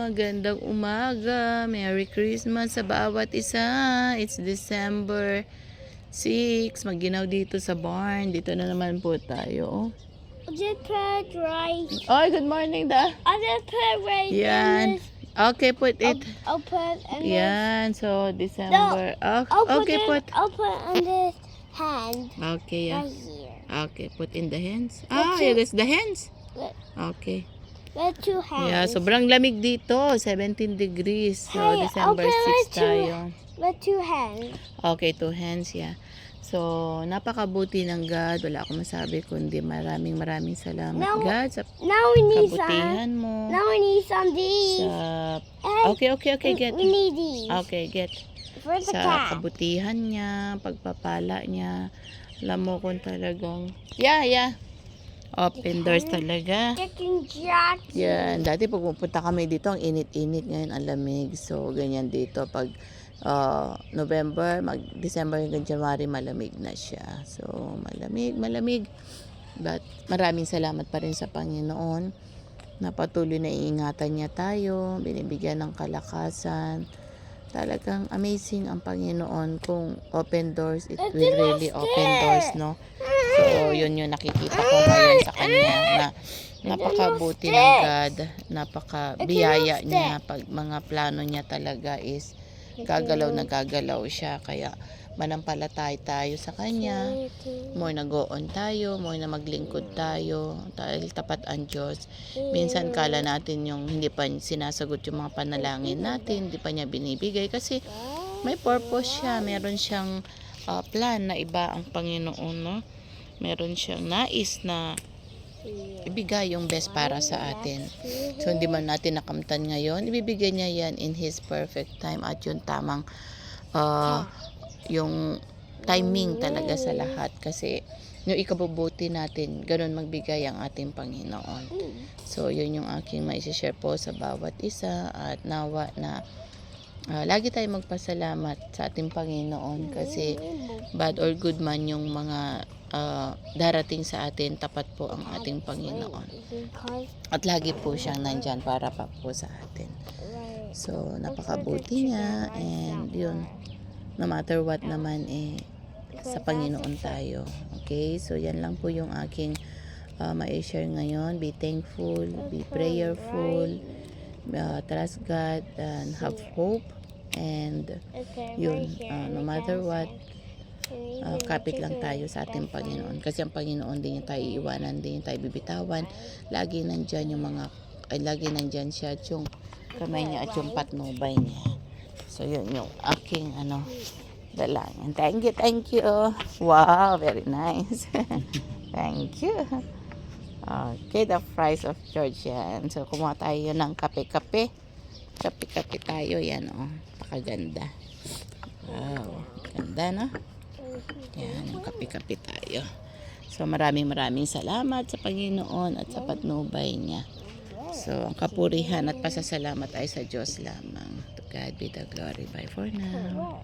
magandang umaga. Merry Christmas sa bawat isa. It's December 6. Magginaw dito sa barn. Dito na naman po tayo. Just put rice. Oy, good morning da. I'll just put rice Yan. in this. Okay, put it. I'll put in Yan. So, December. Okay, put. I'll put on this hand Okay, yeah. right here. Okay, put in the hands. Let's Yeah, that's the hands. Let- Okay. Let two hands. Yeah, sobrang lamig dito. 17 degrees. So, Hey, December okay, 6 tayo. Let two hands. Okay, 2 hands, yeah. So, napakabuti ng God. Wala akong masabi kundi maraming salamat, Now- God, sa Now we need some. kabutihan mo. Now we need some of these. And Okay, get. we need these. Okay, get. For the Sa cat. kabutihan niya, pagpapala niya. Alam mo kung talagang, yeah. Open doors talaga. Chicken Jack. Yan. Dati pag pupunta kami dito, ang init-init. Ngayon, ang lamig. So, ganyan dito. Pag November, December hanggang January, malamig na siya. So, malamig. But, maraming salamat pa rin sa Panginoon na patuloy na iingatan niya tayo, binibigyan ng kalakasan. Talagang amazing ang Panginoon. Kung open doors, it will really open doors, no? So, yun yung nakikita ko ngayon sa kanya na napakabuti ng God, napakabiyaya niya. Pag mga plano niya talaga is gagalaw siya. Kaya manampalatay tayo sa kanya. More nag-on tayo, more na maglingkod tayo. Dahil tapat ang Diyos. Minsan kala natin yung hindi pa sinasagot yung mga panalangin natin, hindi pa niya binibigay. Kasi may purpose siya, meron siyang plan na iba ang Panginoon, no? Meron siyang nais na ibigay yung best para sa atin. So, hindi man natin nakamtan ngayon, ibibigay niya yan in His perfect time at yung tamang yung timing talaga sa lahat. Kasi yung ikabubuti natin, ganun magbigay ang ating Panginoon. So, yun yung aking maisishare po sa bawat isa at nawa na lagi tayong magpasalamat sa ating Panginoon kasi bad or good man yung mga darating sa atin, tapat po ang ating Panginoon. At lagi po siyang nandyan para pa po sa atin. So, napakabuti niya and yun, no matter what naman sa Panginoon tayo. Okay? So, yan lang po yung aking ma-share ngayon. Be thankful, be prayerful, trust God and have hope. And yun, no matter what, kapit lang tayo sa ating Panginoon. Kasi ang Panginoon din yung tayo iiwanan, din yung tayo bibitawan. Lagi nandyan siya at yung kamay niya at yung patnubay niya. So, yun yung aking dalangin. Thank you. Wow, very nice. Thank you. Okay, the price of George yan. So, kumuha tayo ng kape-kape. Kape-kape tayo. Yan, pakaganda. Wow, ganda, no? Yan, yung kape-kape tayo. So, maraming salamat sa Panginoon at sa patnubay niya. So, ang kapurihan at pasasalamat ay sa Diyos lamang. To God be the glory. Bye for now.